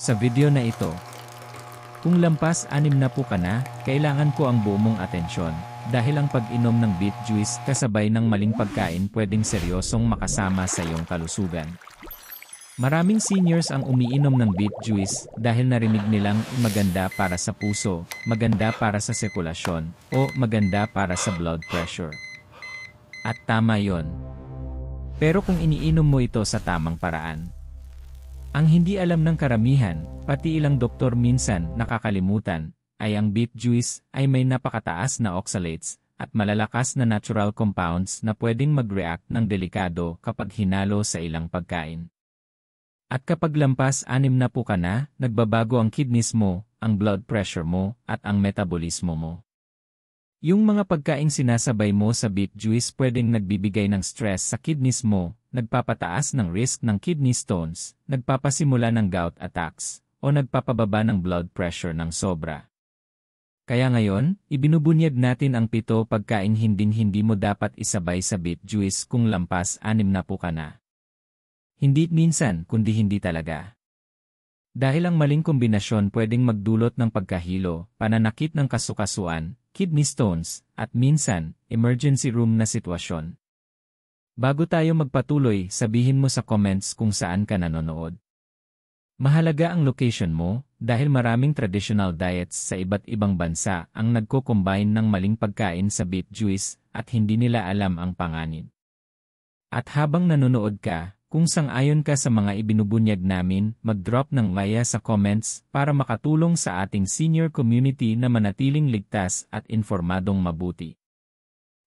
Sa video na ito, kung lampas 60 ka na, kailangan ko ang buo mong atensyon, dahil ang pag-inom ng beet juice kasabay ng maling pagkain pwedeng seryosong makasama sa iyong kalusugan. Maraming seniors ang umiinom ng beet juice dahil narinig nilang maganda para sa puso, maganda para sa sirkulasyon, o maganda para sa blood pressure. At tama yon. Pero kung iniinom mo ito sa tamang paraan, ang hindi alam ng karamihan, pati ilang doktor minsan nakakalimutan, ay ang beet juice ay may napakataas na oxalates at malalakas na natural compounds na pwedeng mag-react ng delikado kapag hinalo sa ilang pagkain. At kapag lampas 60 ka na, nagbabago ang kidneys mo, ang blood pressure mo, at ang metabolismo mo. Yung mga pagkaing sinasabay mo sa beet juice pwedeng nagbibigay ng stress sa kidneys mo, nagpapataas ng risk ng kidney stones, nagpapasimula ng gout attacks, o nagpapababa ng blood pressure ng sobra. Kaya ngayon, ibinubunyag natin ang 7 pagkaing hindi mo dapat isabay sa beet juice kung lampas 60 ka na. Hindi minsan, kundi hindi talaga. Dahil ang maling kombinasyon pwedeng magdulot ng pagkahilo, pananakit ng kasukasuan, kidney stones, at minsan, emergency room na sitwasyon. Bago tayo magpatuloy, sabihin mo sa comments kung saan ka nanonood. Mahalaga ang location mo, dahil maraming traditional diets sa iba't ibang bansa ang nagko-combine ng maling pagkain sa beet juice at hindi nila alam ang panganib. At habang nanonood ka, kung sang-ayon ka sa mga ibinubunyag namin, mag-drop ng like sa comments para makatulong sa ating senior community na manatiling ligtas at informadong mabuti.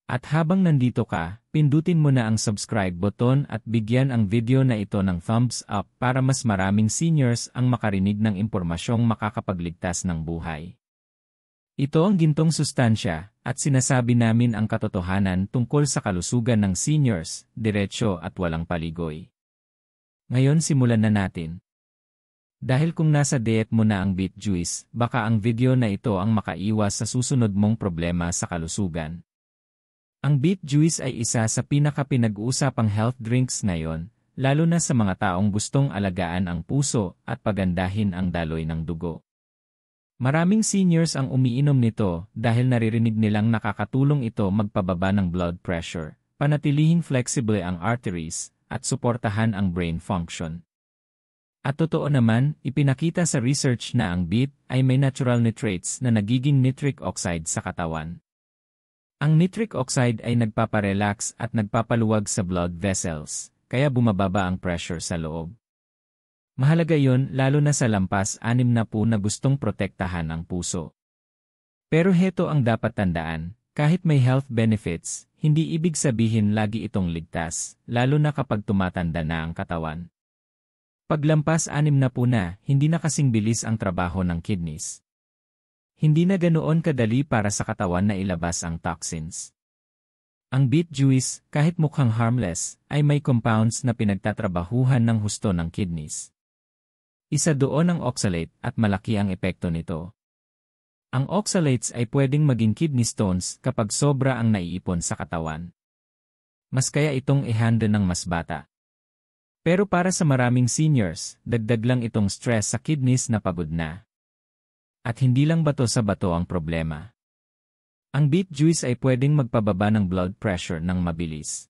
At habang nandito ka, pindutin mo na ang subscribe button at bigyan ang video na ito ng thumbs up para mas maraming seniors ang makarinig ng impormasyong makakapagligtas ng buhay. Ito ang gintong sustansya, at sinasabi namin ang katotohanan tungkol sa kalusugan ng seniors, diretsyo at walang paligoy. Ngayon simulan na natin. Dahil kung nasa diet mo na ang beet juice, baka ang video na ito ang makaiwas sa susunod mong problema sa kalusugan. Ang beet juice ay isa sa pinaka-pinag-uusapang health drinks ngayon, lalo na sa mga taong gustong alagaan ang puso at pagandahin ang daloy ng dugo. Maraming seniors ang umiinom nito dahil naririnig nilang nakakatulong ito magpababa ng blood pressure, panatilihing flexible ang arteries, at suportahan ang brain function. At totoo naman, ipinakita sa research na ang beet ay may natural nitrates na nagiging nitric oxide sa katawan. Ang nitric oxide ay nagpaparelax at nagpapaluwag sa blood vessels, kaya bumababa ang pressure sa loob. Mahalaga yon lalo na sa lampas 60 na gustong protektahan ang puso. Pero heto ang dapat tandaan, kahit may health benefits, hindi ibig sabihin lagi itong ligtas, lalo na kapag tumatanda na ang katawan. Paglampas 60 na, hindi na kasing bilis ang trabaho ng kidneys. Hindi na ganoon kadali para sa katawan na ilabas ang toxins. Ang beet juice, kahit mukhang harmless, ay may compounds na pinagtatrabahuhan ng husto ng kidneys. Isa doon ang oxalate at malaki ang epekto nito. Ang oxalates ay pwedeng maging kidney stones kapag sobra ang naiipon sa katawan. Mas kaya itong i-handle ng mas bata. Pero para sa maraming seniors, dagdag lang itong stress sa kidneys na pagod na. At hindi lang bato sa bato ang problema. Ang beet juice ay pwedeng magpababa ng blood pressure ng mabilis.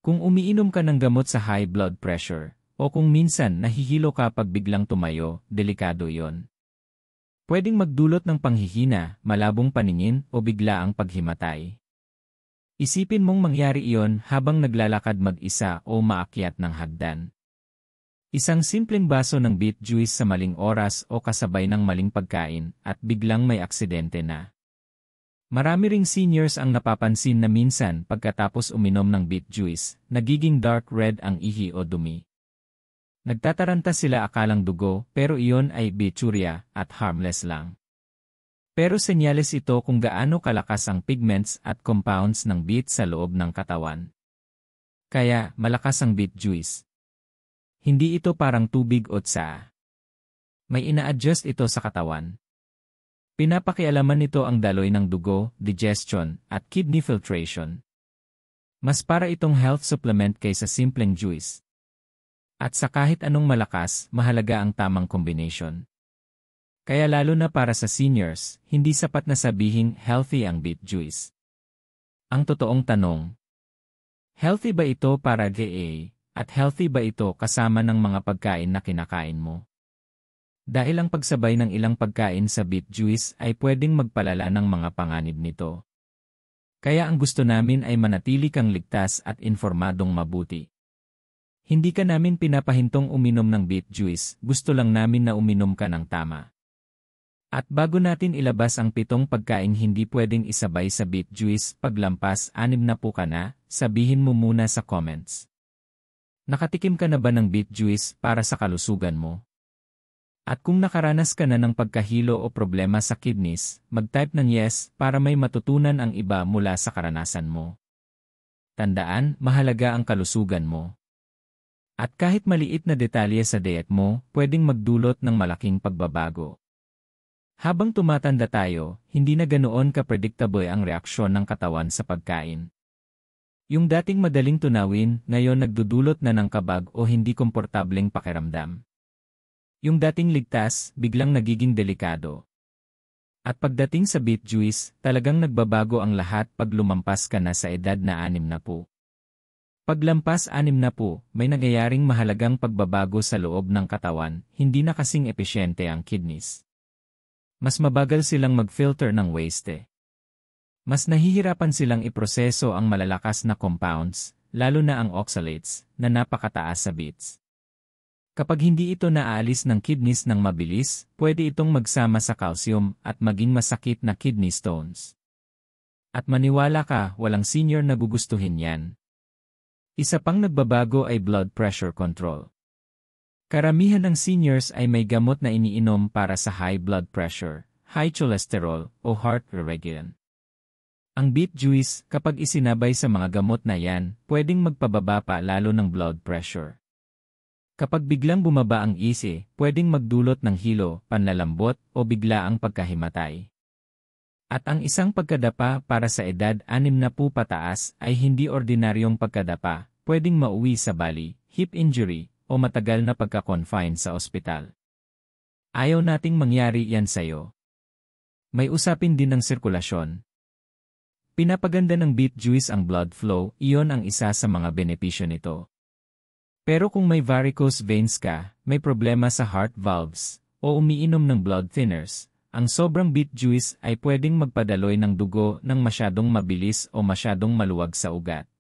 Kung umiinom ka ng gamot sa high blood pressure, o kung minsan nahihilo ka pag biglang tumayo, delikado yon. Pwedeng magdulot ng panghihina, malabong paningin o bigla ang paghimatay. Isipin mong mangyari iyon habang naglalakad mag-isa o maakyat ng hagdan. Isang simpleng baso ng beet juice sa maling oras o kasabay ng maling pagkain at biglang may aksidente na. Marami ring seniors ang napapansin na minsan pagkatapos uminom ng beet juice, nagiging dark red ang ihi o dumi. Nagtataranta sila akalang dugo pero iyon ay bacteria at harmless lang. Pero senyales ito kung gaano kalakas ang pigments at compounds ng beet sa loob ng katawan. Kaya, malakas ang beet juice. Hindi ito parang tubig o tsaa. May ina-adjust ito sa katawan. Pinapakialaman nito ang daloy ng dugo, digestion, at kidney filtration. Mas para itong health supplement kaysa simpleng juice. At sa kahit anong malakas, mahalaga ang tamang combination. Kaya lalo na para sa seniors, hindi sapat na sabihing healthy ang beet juice. Ang totoong tanong, healthy ba ito para GA, at healthy ba ito kasama ng mga pagkain na kinakain mo? Dahil ang pagsabay ng ilang pagkain sa beet juice ay pwedeng magpalala ng mga panganib nito. Kaya ang gusto namin ay manatili kang ligtas at informadong mabuti. Hindi ka namin pinapahintong uminom ng beet juice, gusto lang namin na uminom ka ng tama. At bago natin ilabas ang 7 pagkaing hindi pwedeng isabay sa beet juice paglampas 60 ka na, sabihin mo muna sa comments. Nakatikim ka na ba ng beet juice para sa kalusugan mo? At kung nakaranas ka na ng pagkahilo o problema sa kidneys, mag-type ng yes para may matutunan ang iba mula sa karanasan mo. Tandaan, mahalaga ang kalusugan mo. At kahit maliit na detalye sa diet mo, pwedeng magdulot ng malaking pagbabago. Habang tumatanda tayo, hindi na ganoon ka-predictable ang reaksyon ng katawan sa pagkain. Yung dating madaling tunawin, ngayon nagdudulot na ng kabag o hindi komportableng pakiramdam. Yung dating ligtas, biglang nagiging delikado. At pagdating sa beet juice, talagang nagbabago ang lahat pag lumampas ka na sa edad na 60. Paglampas 60, may nangyayaring mahalagang pagbabago sa loob ng katawan, hindi na kasing epesyente ang kidneys. Mas mabagal silang mag-filter ng waste. Mas nahihirapan silang iproseso ang malalakas na compounds, lalo na ang oxalates, na napakataas sa beets. Kapag hindi ito naaalis ng kidneys ng mabilis, pwede itong magsama sa calcium at maging masakit na kidney stones. At maniwala ka, walang senior na gugustuhin yan. Isa pang nagbabago ay blood pressure control. Karamihan ng seniors ay may gamot na iniinom para sa high blood pressure, high cholesterol, o heart regulation. Ang beet juice, kapag isinabay sa mga gamot na yan, pwedeng magpababa pa lalo ng blood pressure. Kapag biglang bumaba ang isi, pwedeng magdulot ng hilo, panlalambot, o biglaang pagkahimatay. At ang isang pagkadapa para sa edad 60 pataas ay hindi ordinaryong pagkadapa, pwedeng mauwi sa bali, hip injury, o matagal na pagka-confine sa ospital. Ayaw nating mangyari yan sa'yo. May usapin din ng sirkulasyon. Pinapaganda ng beet juice ang blood flow, iyon ang isa sa mga benepisyo nito. Pero kung may varicose veins ka, may problema sa heart valves, o umiinom ng blood thinners, ang sobrang beet juice ay pwedeng magpadaloy ng dugo ng masyadong mabilis o masyadong maluwag sa ugat.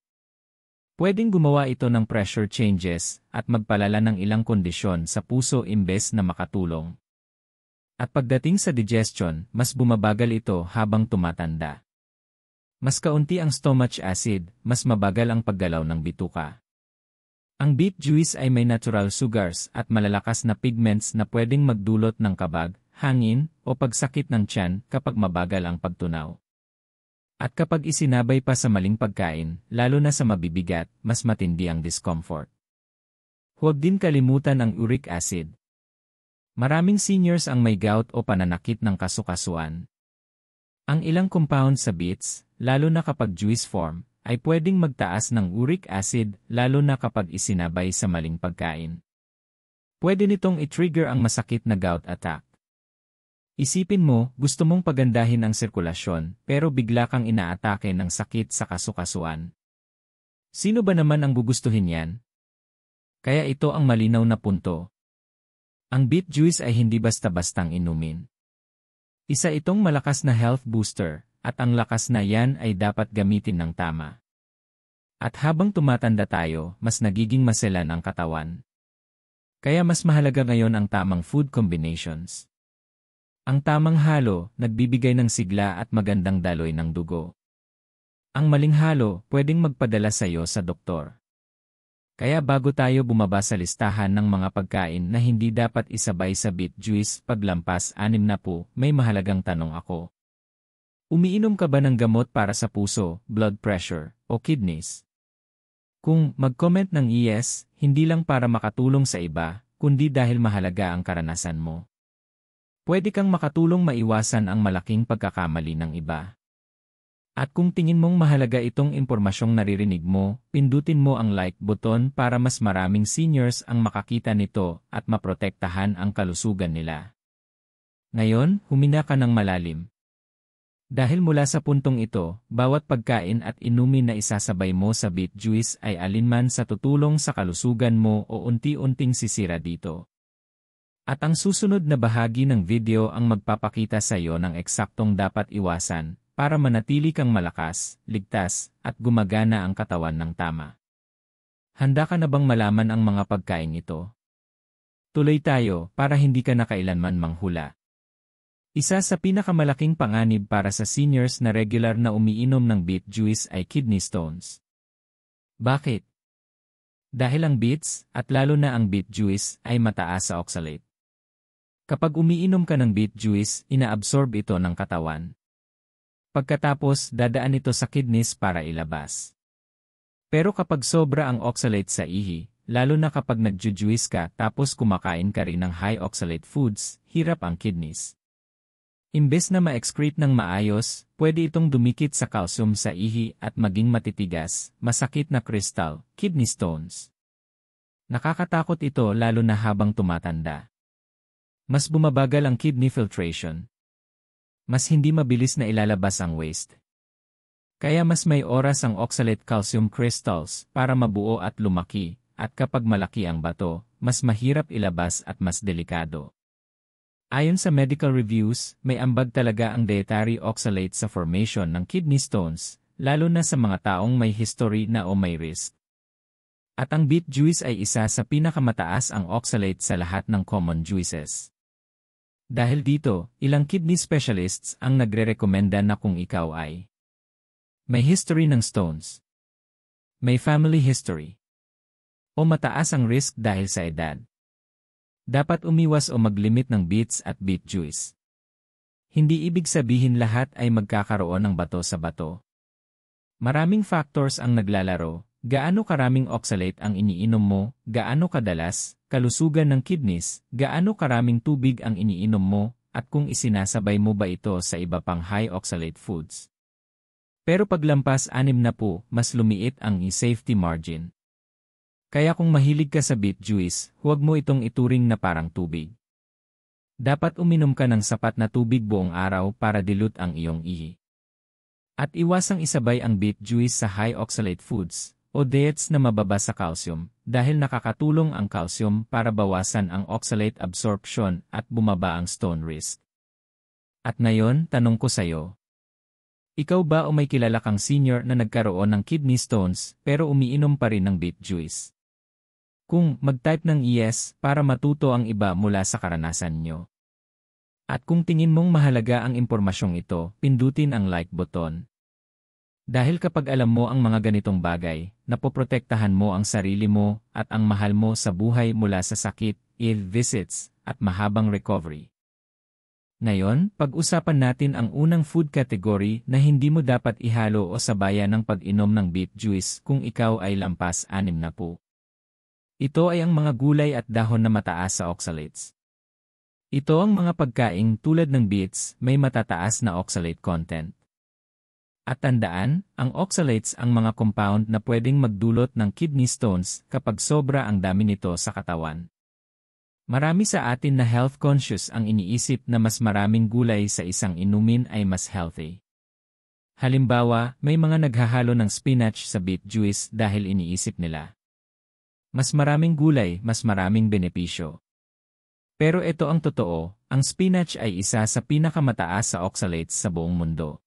Pwedeng gumawa ito ng pressure changes at magpalala ng ilang kondisyon sa puso imbes na makatulong. At pagdating sa digestion, mas bumabagal ito habang tumatanda. Mas kaunti ang stomach acid, mas mabagal ang paggalaw ng bituka. Ang beet juice ay may natural sugars at malalakas na pigments na pwedeng magdulot ng kabag, hangin, o pagsakit ng tiyan kapag mabagal ang pagtunaw. At kapag isinabay pa sa maling pagkain, lalo na sa mabibigat, mas matindi ang discomfort. Huwag din kalimutan ang uric acid. Maraming seniors ang may gout o pananakit ng kasukasuan. Ang ilang compound sa beets, lalo na kapag juice form, ay pwedeng magtaas ng uric acid lalo na kapag isinabay sa maling pagkain. Pwede nitong i-trigger ang masakit na gout attack. Isipin mo, gusto mong pagandahin ang sirkulasyon, pero bigla kang inaatake ng sakit sa kasukasuan. Sino ba naman ang gugustuhin yan? Kaya ito ang malinaw na punto. Ang beet juice ay hindi basta-bastang inumin. Isa itong malakas na health booster, at ang lakas na yan ay dapat gamitin ng tama. At habang tumatanda tayo, mas nagiging maselan ang katawan. Kaya mas mahalaga ngayon ang tamang food combinations. Ang tamang halo, nagbibigay ng sigla at magandang daloy ng dugo. Ang maling halo, pwedeng magpadala sa iyo sa doktor. Kaya bago tayo bumaba sa listahan ng mga pagkain na hindi dapat isabay sa beet juice paglampas 60, may mahalagang tanong ako. Umiinom ka ba ng gamot para sa puso, blood pressure, o kidneys? Kung mag-comment ng yes, hindi lang para makatulong sa iba, kundi dahil mahalaga ang karanasan mo. Pwede kang makatulong maiwasan ang malaking pagkakamali ng iba. At kung tingin mong mahalaga itong impormasyong naririnig mo, pindutin mo ang like button para mas maraming seniors ang makakita nito at maprotektahan ang kalusugan nila. Ngayon, huminga ka ng malalim. Dahil mula sa puntong ito, bawat pagkain at inumin na isasabay mo sa beet juice ay alinman sa tutulong sa kalusugan mo o unti-unting sisira dito. At ang susunod na bahagi ng video ang magpapakita sa iyo ng eksaktong dapat iwasan para manatili kang malakas, ligtas, at gumagana ang katawan ng tama. Handa ka na bang malaman ang mga pagkain ito? Tuloy tayo para hindi ka na kailanman manghula. Isa sa pinakamalaking panganib para sa seniors na regular na umiinom ng beet juice ay kidney stones. Bakit? Dahil ang beets, at lalo na ang beet juice, ay mataas sa oxalate. Kapag umiinom ka ng beet juice, inaabsorb ito ng katawan. Pagkatapos, dadaan ito sa kidneys para ilabas. Pero kapag sobra ang oxalate sa ihi, lalo na kapag nagjujuice ka tapos kumakain ka rin ng high oxalate foods, hirap ang kidneys. Imbes na ma-excrete ng maayos, pwede itong dumikit sa calcium sa ihi at maging matitigas, masakit na crystal, kidney stones. Nakakatakot ito lalo na habang tumatanda. Mas bumabagal ang kidney filtration. Mas hindi mabilis na ilalabas ang waste. Kaya mas may oras ang oxalate calcium crystals para mabuo at lumaki, at kapag malaki ang bato, mas mahirap ilabas at mas delikado. Ayon sa medical reviews, may ambag talaga ang dietary oxalate sa formation ng kidney stones, lalo na sa mga taong may history na o may risk. At ang beet juice ay isa sa pinakamataas ang oxalate sa lahat ng common juices. Dahil dito, ilang kidney specialists ang nagre-rekomenda na kung ikaw ay may history ng stones, may family history, o mataas ang risk dahil sa edad, dapat umiwas o maglimit ng beets at beet juice. Hindi ibig sabihin lahat ay magkakaroon ng bato sa bato. Maraming factors ang naglalaro, gaano karaming oxalate ang iniinom mo, gaano kadalas, kalusugan ng kidneys, gaano karaming tubig ang iniinom mo, at kung isinasabay mo ba ito sa iba pang high oxalate foods. Pero paglampas 60, mas lumiit ang safety margin. Kaya kung mahilig ka sa beet juice, huwag mo itong ituring na parang tubig. Dapat uminom ka ng sapat na tubig buong araw para dilute ang iyong ihi. At iwasang isabay ang beet juice sa high oxalate foods o diets na mababa sa calcium dahil nakakatulong ang calcium para bawasan ang oxalate absorption at bumaba ang stone risk. At ngayon, tanong ko sa'yo. Ikaw ba o may kilala kang senior na nagkaroon ng kidney stones pero umiinom pa rin ng beet juice? Kung mag-type ng yes para matuto ang iba mula sa karanasan nyo. At kung tingin mong mahalaga ang impormasyong ito, pindutin ang like button. Dahil kapag alam mo ang mga ganitong bagay, napoprotektahan mo ang sarili mo at ang mahal mo sa buhay mula sa sakit, ill visits, at mahabang recovery. Ngayon, pag-usapan natin ang unang food category na hindi mo dapat ihalo o sabayan ng pag-inom ng beet juice kung ikaw ay lampas 60. Ito ay ang mga gulay at dahon na mataas sa oxalates. Ito ang mga pagkain tulad ng beets, may matataas na oxalate content. At tandaan, ang oxalates ang mga compound na pwedeng magdulot ng kidney stones kapag sobra ang dami nito sa katawan. Marami sa atin na health conscious ang iniisip na mas maraming gulay sa isang inumin ay mas healthy. Halimbawa, may mga naghahalo ng spinach sa beet juice dahil iniisip nila mas maraming gulay, mas maraming benepisyo. Pero ito ang totoo, ang spinach ay isa sa pinakamataas sa oxalates sa buong mundo.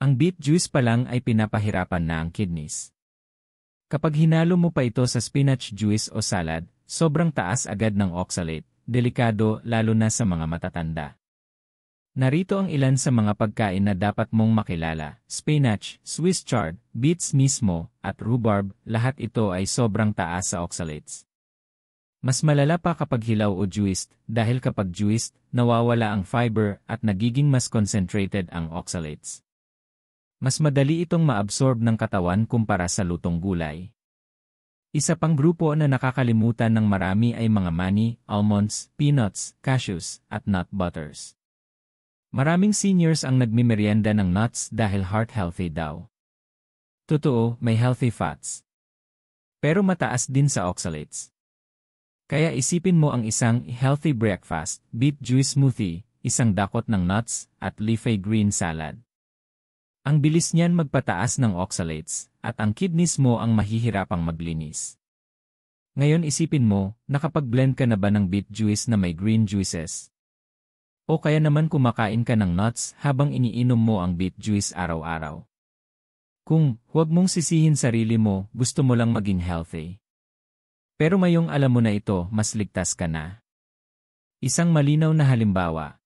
Ang beet juice pa lang ay pinapahirapan na ang kidneys. Kapag hinalo mo pa ito sa spinach juice o salad, sobrang taas agad ng oxalate, delikado lalo na sa mga matatanda. Narito ang ilan sa mga pagkain na dapat mong makilala: spinach, Swiss chard, beets mismo, at rhubarb, lahat ito ay sobrang taas sa oxalates. Mas malala pa kapag hilaw o juiced, dahil kapag juiced, nawawala ang fiber at nagiging mas concentrated ang oxalates. Mas madali itong maabsorb ng katawan kumpara sa lutong gulay. Isa pang grupo na nakakalimutan ng marami ay mga mani, almonds, peanuts, cashews, at nut butters. Maraming seniors ang nagmimerienda ng nuts dahil heart healthy daw. Totoo, may healthy fats. Pero mataas din sa oxalates. Kaya isipin mo ang isang healthy breakfast, beet juice smoothie, isang dakot ng nuts, at leafy green salad. Ang bilis niyan magpataas ng oxalates, at ang kidneys mo ang mahihirapang maglinis. Ngayon isipin mo, nakapag-blend ka na ba ng beet juice na may green juices? O kaya naman kumakain ka ng nuts habang iniinom mo ang beet juice araw-araw. Kung huwag mong sisihin sarili mo, gusto mo lang maging healthy. Pero ngayong alam mo na ito, mas ligtas ka na. Isang malinaw na halimbawa.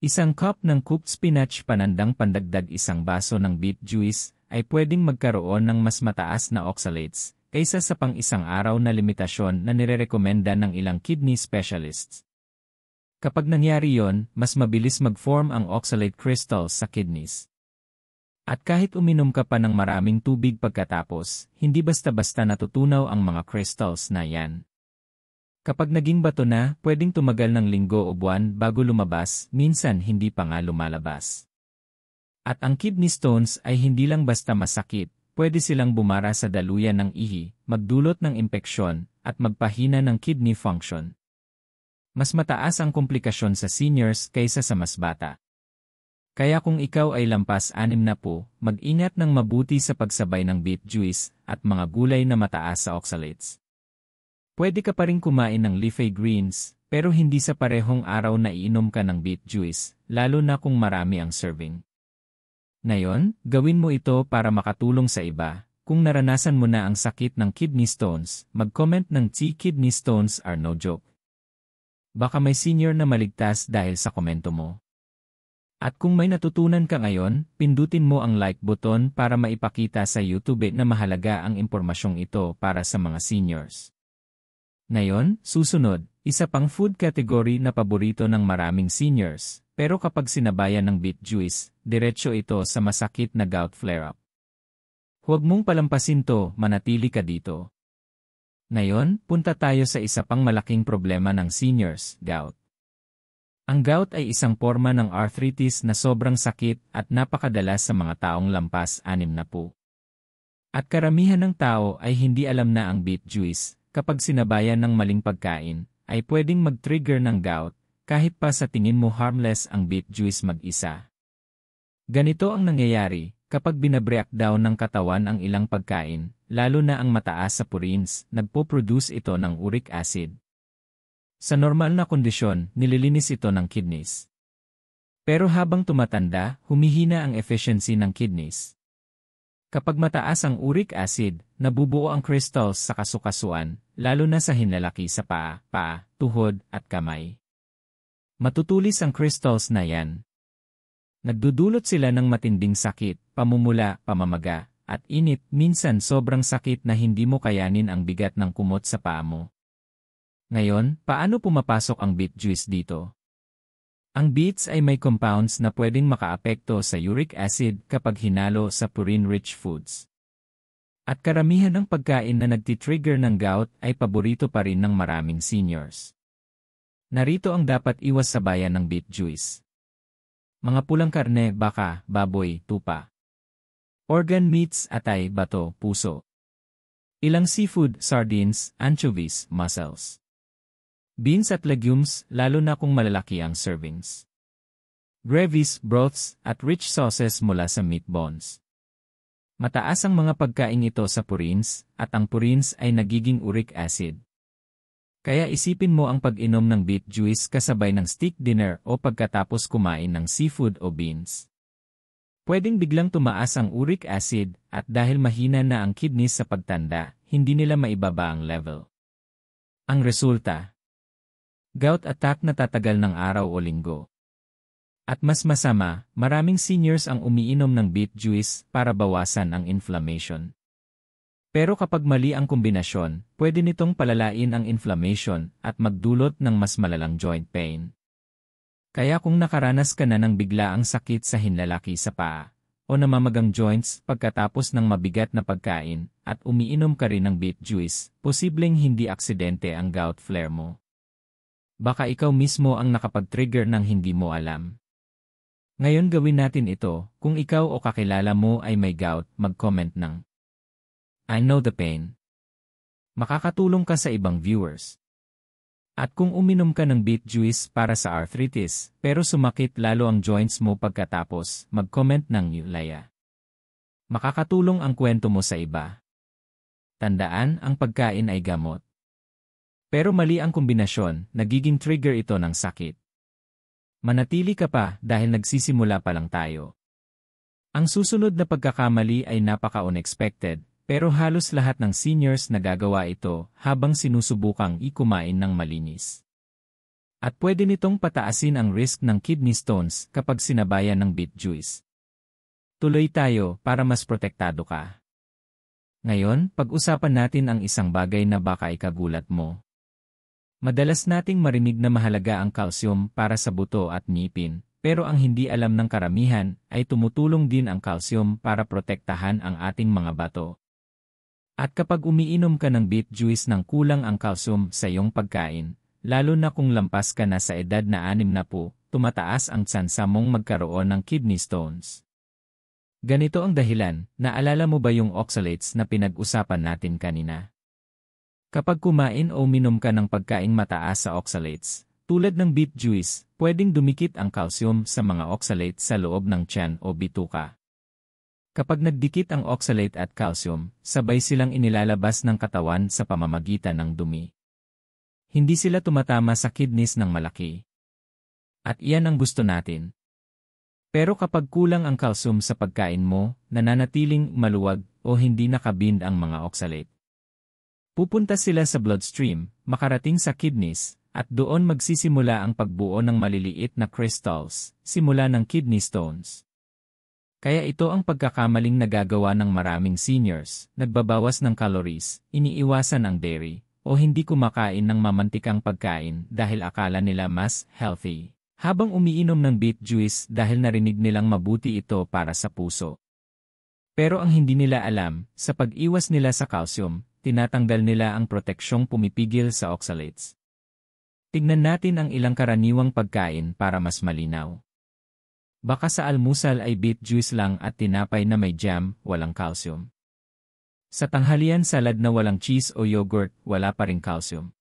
Isang cup ng cooked spinach panandang pandagdag isang baso ng beet juice ay pwedeng magkaroon ng mas mataas na oxalates kaysa sa pang-isang araw na limitasyon na nirerekomenda ng ilang kidney specialists. Kapag nangyari yon, mas mabilis mag-form ang oxalate crystals sa kidneys. At kahit uminom ka pa ng maraming tubig pagkatapos, hindi basta-basta natutunaw ang mga crystals na yan. Kapag naging bato na, pwedeng tumagal ng linggo o buwan bago lumabas, minsan hindi pa nga lumalabas. At ang kidney stones ay hindi lang basta masakit, pwede silang bumara sa daluyan ng ihi, magdulot ng impeksyon, at magpahina ng kidney function. Mas mataas ang komplikasyon sa seniors kaysa sa mas bata. Kaya kung ikaw ay lampas 60, mag-ingat ng mabuti sa pagsabay ng beet juice at mga gulay na mataas sa oxalates. Pwede ka pa rin kumain ng leafy greens, pero hindi sa parehong araw na iinom ka ng beet juice, lalo na kung marami ang serving. Ngayon, gawin mo ito para makatulong sa iba. Kung naranasan mo na ang sakit ng kidney stones, mag-comment ng kidney stones are no joke. Baka may senior na maligtas dahil sa komento mo. At kung may natutunan ka ngayon, pindutin mo ang like button para maipakita sa YouTube na mahalaga ang impormasyong ito para sa mga seniors. Ngayon, susunod, isa pang food category na paborito ng maraming seniors, pero kapag sinabayan ng beet juice, diretso ito sa masakit na gout flare-up. Huwag mong palampasin to, manatili ka dito. Ngayon, punta tayo sa isa pang malaking problema ng seniors, gout. Ang gout ay isang forma ng arthritis na sobrang sakit at napakadalas sa mga taong lampas 60. At karamihan ng tao ay hindi alam na ang beet juice, kapag sinabayan ng maling pagkain, ay pwedeng mag-trigger ng gout, kahit pa sa tingin mo harmless ang beet juice mag-isa. Ganito ang nangyayari, kapag binabreakdown ng katawan ang ilang pagkain, lalo na ang mataas sa purines, nagpo-produce ito ng uric acid. Sa normal na kondisyon, nililinis ito ng kidneys. Pero habang tumatanda, humihina ang efficiency ng kidneys. Kapag mataas ang uric acid, nabubuo ang crystals sa kasukasuan, lalo na sa hinlalaki sa paa, tuhod, at kamay. Matutulis ang crystals na yan. Nagdudulot sila ng matinding sakit, pamumula, pamamaga, at init, minsan sobrang sakit na hindi mo kayanin ang bigat ng kumot sa paa mo. Ngayon, paano pumapasok ang beet juice dito? Ang beets ay may compounds na pwedeng makaapekto sa uric acid kapag hinalo sa purine-rich foods. At karamihan ng pagkain na nagtitrigger ng gout ay paborito pa rin ng maraming seniors. Narito ang dapat iwas sabayan ng beet juice. Mga pulang karne, baka, baboy, tupa. Organ meats, atay, bato, puso. Ilang seafood, sardines, anchovies, mussels. Beans at legumes, lalo na kung malalaki ang servings. Gravies, broths, at rich sauces mula sa meat bones. Mataas ang mga pagkain ito sa purines, at ang purines ay nagiging uric acid. Kaya isipin mo ang pag-inom ng beet juice kasabay ng steak dinner o pagkatapos kumain ng seafood o beans. Pwedeng biglang tumaas ang uric acid at dahil mahina na ang kidneys sa pagtanda, hindi nila maibaba ang level. Ang resulta, gout attack na tatagal ng araw o linggo. At mas masama, maraming seniors ang umiinom ng beet juice para bawasan ang inflammation. Pero kapag mali ang kombinasyon, pwede nitong palalain ang inflammation at magdulot ng mas malalang joint pain. Kaya kung nakaranas ka na ng biglaang sakit sa hinlalaki sa paa, o namamagang joints pagkatapos ng mabigat na pagkain, at umiinom ka rin ng beet juice, posibleng hindi aksidente ang gout flare mo. Baka ikaw mismo ang nakapag-trigger ng hindi mo alam. Ngayon gawin natin ito, kung ikaw o kakilala mo ay may gout, mag-comment ng I know the pain. Makakatulong ka sa ibang viewers. At kung uminom ka ng beet juice para sa arthritis, pero sumakit lalo ang joints mo pagkatapos, mag-comment ng Yulaya. Makakatulong ang kwento mo sa iba. Tandaan, ang pagkain ay gamot. Pero mali ang kombinasyon, nagiging trigger ito ng sakit. Manatili ka pa dahil nagsisimula pa lang tayo. Ang susunod na pagkakamali ay napaka-unexpected, pero halos lahat ng seniors nagagawa ito habang sinusubukang ikumain ng malinis. At pwede nitong pataasin ang risk ng kidney stones kapag sinabayan ng beet juice. Tuloy tayo para mas protektado ka. Ngayon, pag-usapan natin ang isang bagay na baka ikagulat mo. Madalas nating marinig na mahalaga ang calcium para sa buto at ngipin, pero ang hindi alam ng karamihan ay tumutulong din ang calcium para protektahan ang ating mga bato. At kapag umiinom ka ng beet juice nang kulang ang calcium sa iyong pagkain, lalo na kung lampas ka na sa edad na 60, tumataas ang tsansa mong magkaroon ng kidney stones. Ganito ang dahilan, naalala mo ba yung oxalates na pinag-usapan natin kanina? Kapag kumain o uminom ka ng pagkaing mataas sa oxalates, tulad ng beet juice, pwedeng dumikit ang calcium sa mga oxalates sa loob ng tiyan o bituka. Kapag nagdikit ang oxalate at calcium, sabay silang inilalabas ng katawan sa pamamagitan ng dumi. Hindi sila tumatama sa kidneys ng malaki. At iyan ang gusto natin. Pero kapag kulang ang calcium sa pagkain mo, nananatiling maluwag o hindi nakabind ang mga oxalate. Pupunta sila sa bloodstream, makarating sa kidneys, at doon magsisimula ang pagbuo ng maliliit na crystals, simula ng kidney stones. Kaya ito ang pagkakamaling nagagawa ng maraming seniors, nagbabawas ng calories, iniiwasan ang dairy, o hindi kumakain ng mamantikang pagkain dahil akala nila mas healthy. Habang umiinom ng beet juice dahil narinig nilang mabuti ito para sa puso. Pero ang hindi nila alam, sa pag-iwas nila sa calcium, tinatanggal nila ang proteksyong pumipigil sa oxalates. Tignan natin ang ilang karaniwang pagkain para mas malinaw. Baka sa almusal ay beet juice lang at tinapay na may jam, walang calcium. Sa tanghalian salad na walang cheese o yogurt, wala pa ring calcium.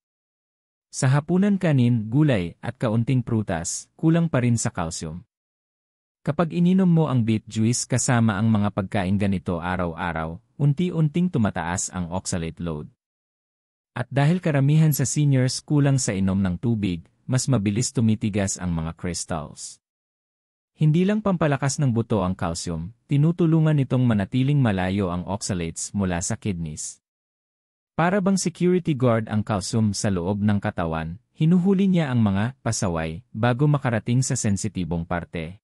Sa hapunan kanin, gulay, at kaunting prutas, kulang pa rin sa calcium. Kapag ininom mo ang beet juice kasama ang mga pagkain ganito araw-araw, unti-unting tumataas ang oxalate load. At dahil karamihan sa seniors kulang sa inom ng tubig, mas mabilis tumitigas ang mga crystals. Hindi lang pampalakas ng buto ang calcium, tinutulungan nitong manatiling malayo ang oxalates mula sa kidneys. Para bang security guard ang calcium sa loob ng katawan, hinuhuli niya ang mga pasaway bago makarating sa sensitibong parte.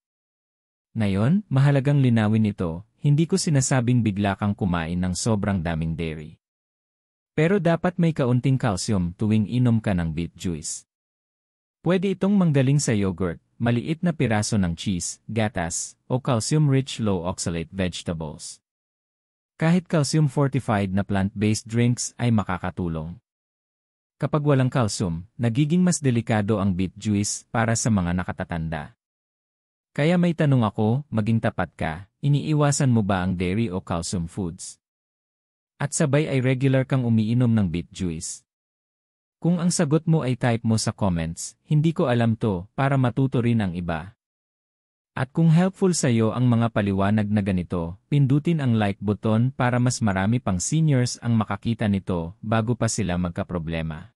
Ngayon, mahalagang linawin ito, hindi ko sinasabing bigla kang kumain ng sobrang daming dairy. Pero dapat may kaunting calcium tuwing inom ka ng beet juice. Pwede itong manggaling sa yogurt, maliit na piraso ng cheese, gatas, o calcium-rich low-oxalate vegetables. Kahit calcium-fortified na plant-based drinks ay makakatulong. Kapag walang calcium, nagiging mas delikado ang beet juice para sa mga nakatatanda. Kaya may tanong ako, maging tapat ka, iniiwasan mo ba ang dairy o calcium foods? At sabay ay regular kang umiinom ng beet juice. Kung ang sagot mo ay type mo sa comments, hindi ko alam to, para matuto rin ang iba. At kung helpful sa iyo ang mga paliwanag na ganito, pindutin ang like button para mas marami pang seniors ang makakita nito bago pa sila magkaproblema.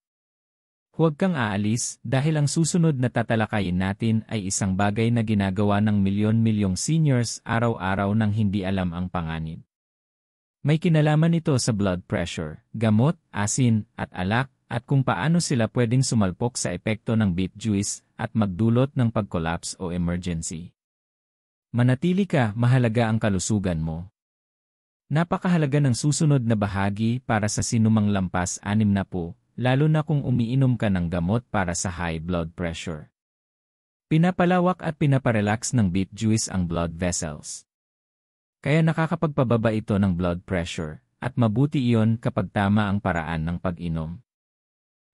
Huwag kang aalis dahil ang susunod na tatalakayin natin ay isang bagay na ginagawa ng milyon-milyong seniors araw-araw nang hindi alam ang panganib. May kinalaman ito sa blood pressure, gamot, asin, at alak, at kung paano sila pwedeng sumalpok sa epekto ng beet juice at magdulot ng pag-collapse o emergency. Manatili ka, mahalaga ang kalusugan mo. Napakahalaga ng susunod na bahagi para sa sinumang lampas 60, lalo na kung umiinom ka ng gamot para sa high blood pressure. Pinapalawak at pinaparelax ng beet juice ang blood vessels. Kaya nakakapagpababa ito ng blood pressure, at mabuti iyon kapag tama ang paraan ng pag-inom.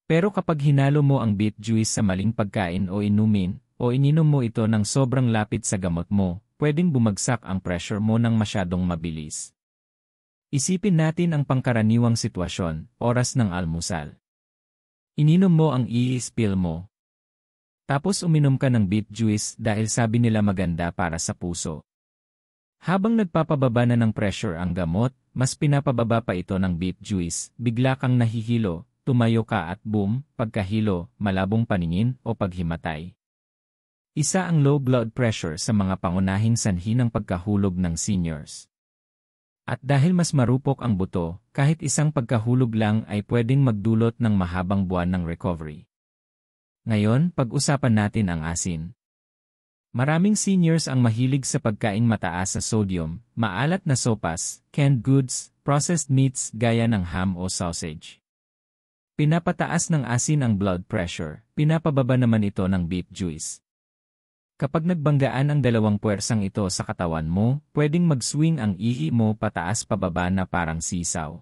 Pero kapag hinalo mo ang beet juice sa maling pagkain o inumin, o ininom mo ito ng sobrang lapit sa gamot mo, pwedeng bumagsak ang pressure mo ng masyadong mabilis. Isipin natin ang pangkaraniwang sitwasyon, oras ng almusal. Ininom mo ang i-spill mo. Tapos uminom ka ng beet juice dahil sabi nila maganda para sa puso. Habang nagpapababa na ng pressure ang gamot, mas pinapababa pa ito ng beet juice, bigla kang nahihilo, tumayo ka at boom, pagkahilo, malabong paningin o paghimatay. Isa ang low blood pressure sa mga pangunahing sanhi ng pagkahulog ng seniors. At dahil mas marupok ang buto, kahit isang pagkahulog lang ay pwedeng magdulot ng mahabang buwan ng recovery. Ngayon, pag-usapan natin ang asin. Maraming seniors ang mahilig sa pagkain mataas sa sodium, maalat na sopas, canned goods, processed meats gaya ng ham o sausage. Pinapataas ng asin ang blood pressure, pinapababa naman ito ng beet juice. Kapag nagbanggaan ang dalawang puwersang ito sa katawan mo, pwedeng mag-swing ang ihi mo pataas pababa na parang sisaw.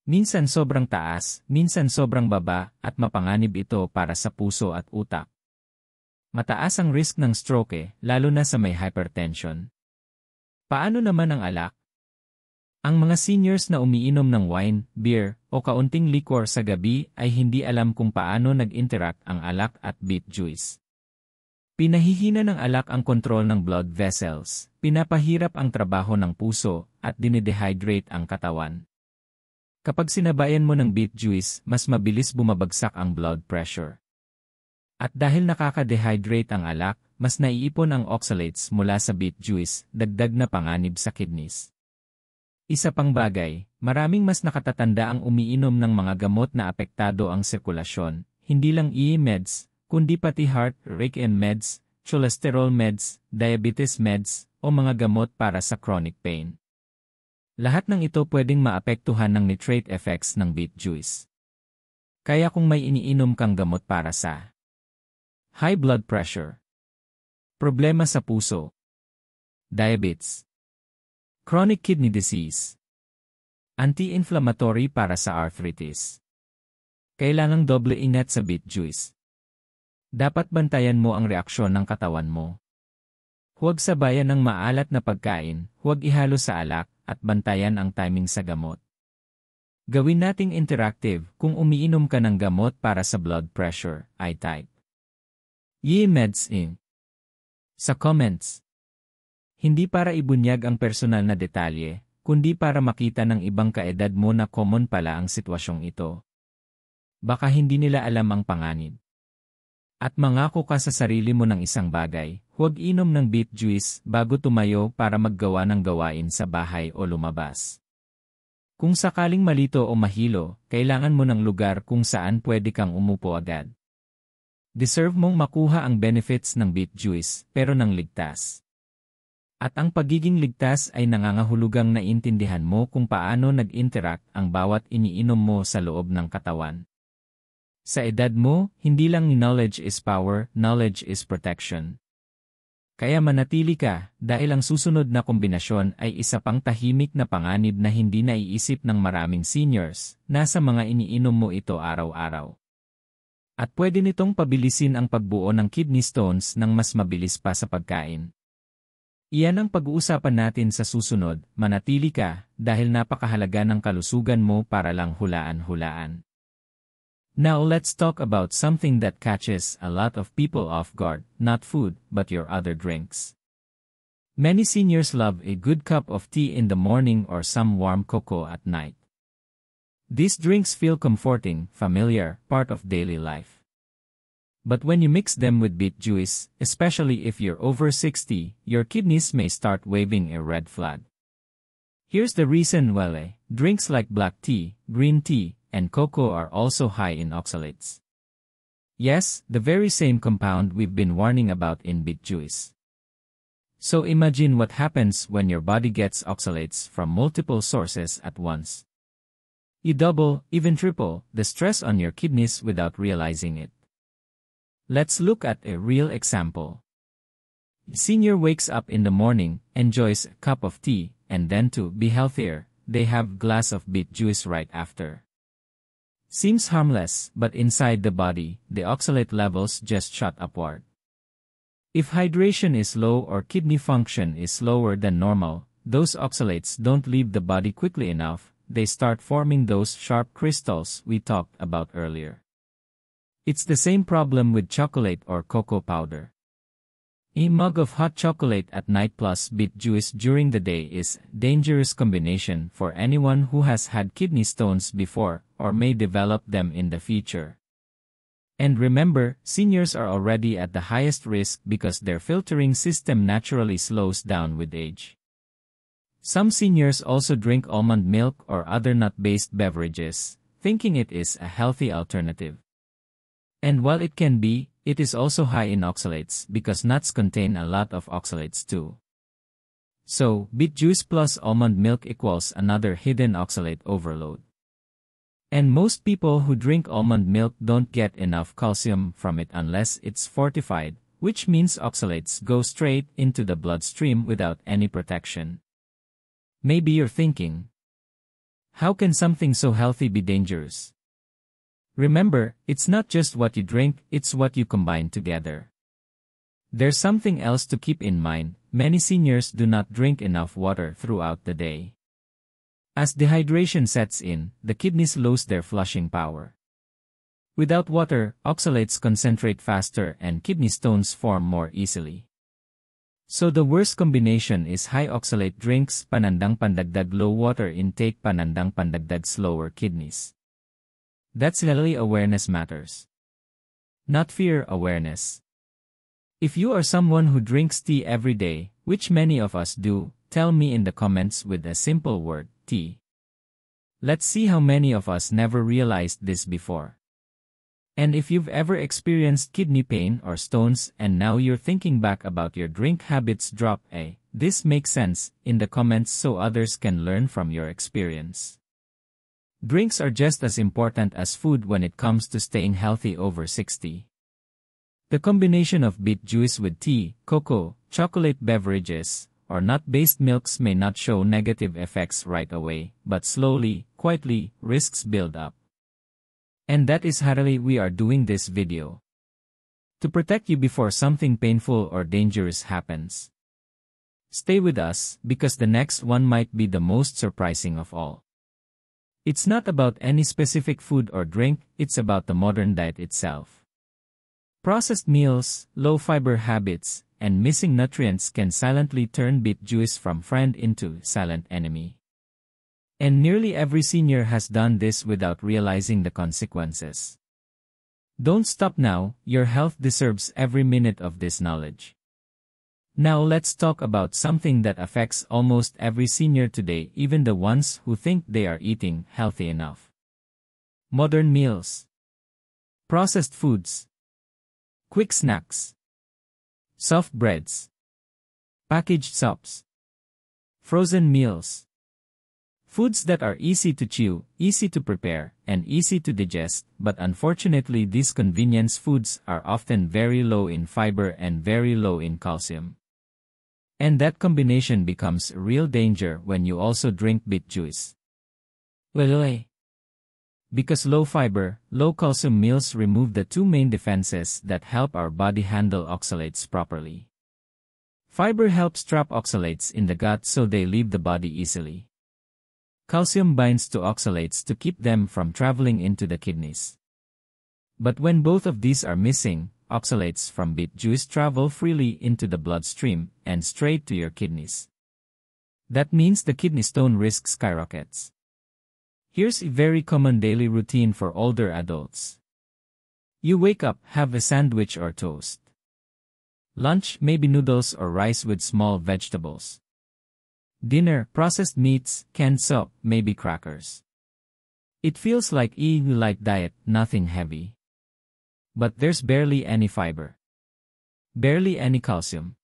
Minsan sobrang taas, minsan sobrang baba, at mapanganib ito para sa puso at utak. Mataas ang risk ng stroke, lalo na sa may hypertension. Paano naman ang alak? Ang mga seniors na umiinom ng wine, beer, o kaunting liquor sa gabi ay hindi alam kung paano nag-interact ang alak at beet juice. Pinahihina ng alak ang kontrol ng blood vessels, pinapahirap ang trabaho ng puso, at dinedehydrate ang katawan. Kapag sinabayan mo ng beet juice, mas mabilis bumabagsak ang blood pressure. At dahil nakaka-dehydrate ang alak, mas naiipon ang oxalates mula sa beet juice, dagdag na panganib sa kidneys. Isa pang bagay, maraming mas nakatatanda ang umiinom ng mga gamot na apektado ang sirkulasyon, hindi lang meds, kundi pati heart, rake and meds, cholesterol meds, diabetes meds, o mga gamot para sa chronic pain. Lahat ng ito pwedeng maapektuhan ng nitrate effects ng beet juice. Kaya kung may iniinom kang gamot para sa high blood pressure, problema sa puso, diabetes, chronic kidney disease, anti-inflammatory para sa arthritis, kailangang doble ingat sa beet juice. Dapat bantayan mo ang reaksyon ng katawan mo. Huwag sabayan ng maalat na pagkain, huwag ihalo sa alak, at bantayan ang timing sa gamot. Gawin nating interactive kung umiinom ka ng gamot para sa blood pressure, I-type meds in sa comments. Hindi para ibunyag ang personal na detalye, kundi para makita ng ibang kaedad mo na common pala ang sitwasyong ito. Baka hindi nila alam ang panganib. At mangako ka sa sarili mo ng isang bagay, huwag inom ng beet juice bago tumayo para maggawa ng gawain sa bahay o lumabas. Kung sakaling malito o mahilo, kailangan mo ng lugar kung saan pwede kang umupo agad. Deserve mong makuha ang benefits ng beet juice, pero ng ligtas. At ang pagiging ligtas ay nangangahulugang naintindihan mo kung paano nag-interact ang bawat iniinom mo sa loob ng katawan. Sa edad mo, hindi lang knowledge is power, knowledge is protection. Kaya manatili ka, dahil ang susunod na kombinasyon ay isa pang tahimik na panganib na hindi naiisip ng maraming seniors, nasa mga iniinom mo ito araw-araw. At pwede nitong pabilisin ang pagbuo ng kidney stones ng mas mabilis pa sa pagkain. Iyan ang pag-uusapan natin sa susunod, manatili ka, dahil napakahalaga ng kalusugan mo para lang hulaan-hulaan. Now let's talk about something that catches a lot of people off guard, not food, but your other drinks. Many seniors love a good cup of tea in the morning or some warm cocoa at night. These drinks feel comforting, familiar, part of daily life. But when you mix them with beet juice, especially if you're over 60, your kidneys may start waving a red flag. Here's the reason why. Drinks like black tea, green tea, and cocoa are also high in oxalates. Yes, the very same compound we've been warning about in beet juice. So imagine what happens when your body gets oxalates from multiple sources at once. You double, even triple, the stress on your kidneys without realizing it. Let's look at a real example. Senior wakes up in the morning, enjoys a cup of tea, and then to be healthier, they have glass of beet juice right after. Seems harmless, but inside the body, the oxalate levels just shot upward. If hydration is low or kidney function is slower than normal, those oxalates don't leave the body quickly enough, they start forming those sharp crystals we talked about earlier. It's the same problem with chocolate or cocoa powder. A mug of hot chocolate at night plus beet juice during the day is a dangerous combination for anyone who has had kidney stones before or may develop them in the future. And remember, seniors are already at the highest risk because their filtering system naturally slows down with age. Some seniors also drink almond milk or other nut-based beverages, thinking it is a healthy alternative. And while it can be, it is also high in oxalates because nuts contain a lot of oxalates too. So, beet juice plus almond milk equals another hidden oxalate overload. And most people who drink almond milk don't get enough calcium from it unless it's fortified, which means oxalates go straight into the bloodstream without any protection. Maybe you're thinking, how can something so healthy be dangerous? Remember, it's not just what you drink, it's what you combine together. There's something else to keep in mind: many seniors do not drink enough water throughout the day. As dehydration sets in, the kidneys lose their flushing power. Without water, oxalates concentrate faster and kidney stones form more easily. So the worst combination is high oxalate drinks, panandang pandagdag low water intake, panandang pandagdag slower kidneys. That's really awareness matters. Not fear, awareness. If you are someone who drinks tea every day, which many of us do, tell me in the comments with a simple word, tea. Let's see how many of us never realized this before. And if you've ever experienced kidney pain or stones and now you're thinking back about your drink habits, drop a "this makes sense" in the comments so others can learn from your experience. Drinks are just as important as food when it comes to staying healthy over 60. The combination of beet juice with tea, cocoa, chocolate beverages, or nut-based milks may not show negative effects right away, but slowly, quietly, risks build up. And that is how we are doing this video. To protect you before something painful or dangerous happens. Stay with us, because the next one might be the most surprising of all. It's not about any specific food or drink, it's about the modern diet itself. Processed meals, low-fiber habits, and missing nutrients can silently turn beet juice from friend into silent enemy. And nearly every senior has done this without realizing the consequences. Don't stop now, your health deserves every minute of this knowledge. Now let's talk about something that affects almost every senior today, even the ones who think they are eating healthy enough. Modern meals. Processed foods. Quick snacks. Soft breads. Packaged sops. Frozen meals. Foods that are easy to chew, easy to prepare, and easy to digest, but unfortunately these convenience foods are often very low in fiber and very low in calcium. And that combination becomes a real danger when you also drink beet juice. Why? Because low fiber, low calcium meals remove the two main defenses that help our body handle oxalates properly. Fiber helps trap oxalates in the gut so they leave the body easily. Calcium binds to oxalates to keep them from traveling into the kidneys. But when both of these are missing, oxalates from beet juice travel freely into the bloodstream and straight to your kidneys. That means the kidney stone risk skyrockets. Here's a very common daily routine for older adults. You wake up, have a sandwich or toast. Lunch, maybe noodles or rice with small vegetables. Dinner, processed meats, canned soup, maybe crackers. It feels like a light diet, nothing heavy. But there's barely any fiber. Barely any calcium.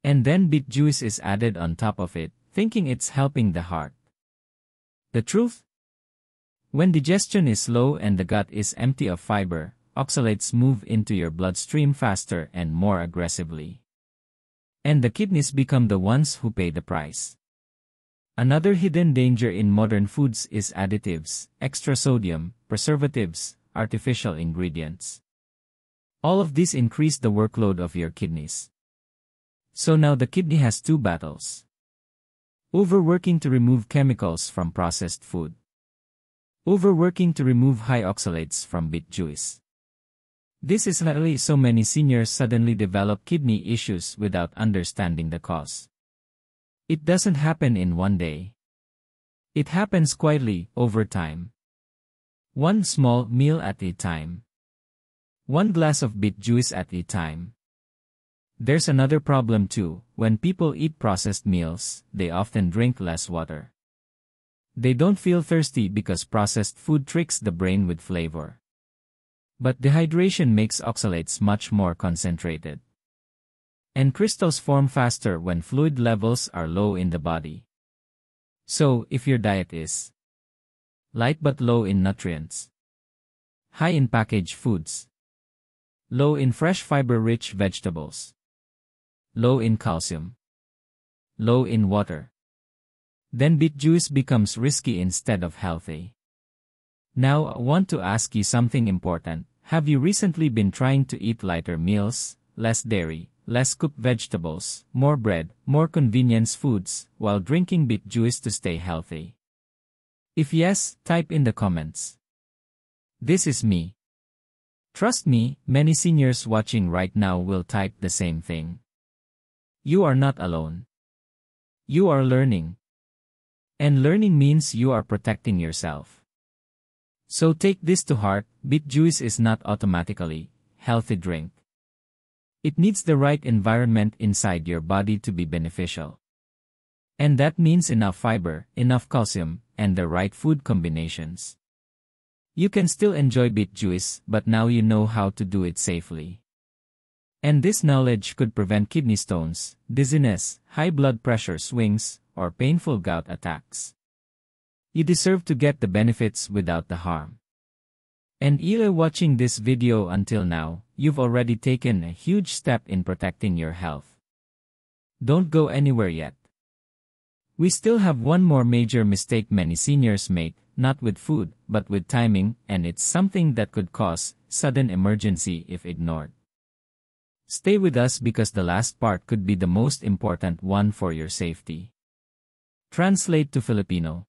And then beet juice is added on top of it, thinking it's helping the heart. The truth? When digestion is low and the gut is empty of fiber, oxalates move into your bloodstream faster and more aggressively. And the kidneys become the ones who pay the price. Another hidden danger in modern foods is additives, extra sodium, preservatives, artificial ingredients. All of this increased the workload of your kidneys. So now the kidney has two battles. Overworking to remove chemicals from processed food. Overworking to remove high oxalates from beet juice. This is why so many seniors suddenly develop kidney issues without understanding the cause. It doesn't happen in one day. It happens quietly, over time. One small meal at a time. One glass of beet juice at a time. There's another problem too. When people eat processed meals, they often drink less water. They don't feel thirsty because processed food tricks the brain with flavor. But dehydration makes oxalates much more concentrated. And crystals form faster when fluid levels are low in the body. So, if your diet is light but low in nutrients, high in packaged foods, low in fresh fiber-rich vegetables, low in calcium, low in water, then beet juice becomes risky instead of healthy. Now I want to ask you something important. Have you recently been trying to eat lighter meals, less dairy, less cooked vegetables, more bread, more convenience foods, while drinking beet juice to stay healthy? If yes, type in the comments. This is me. Trust me, many seniors watching right now will type the same thing. You are not alone. You are learning. And learning means you are protecting yourself. So take this to heart, beet juice is not automatically healthy drink. It needs the right environment inside your body to be beneficial. And that means enough fiber, enough calcium, and the right food combinations. You can still enjoy beet juice, but now you know how to do it safely. And this knowledge could prevent kidney stones, dizziness, high blood pressure swings, or painful gout attacks. You deserve to get the benefits without the harm. And either watching this video until now, you've already taken a huge step in protecting your health. Don't go anywhere yet. We still have one more major mistake many seniors make, not with food, but with timing, and it's something that could cause sudden emergency if ignored. Stay with us because the last part could be the most important one for your safety. Translate to Filipino.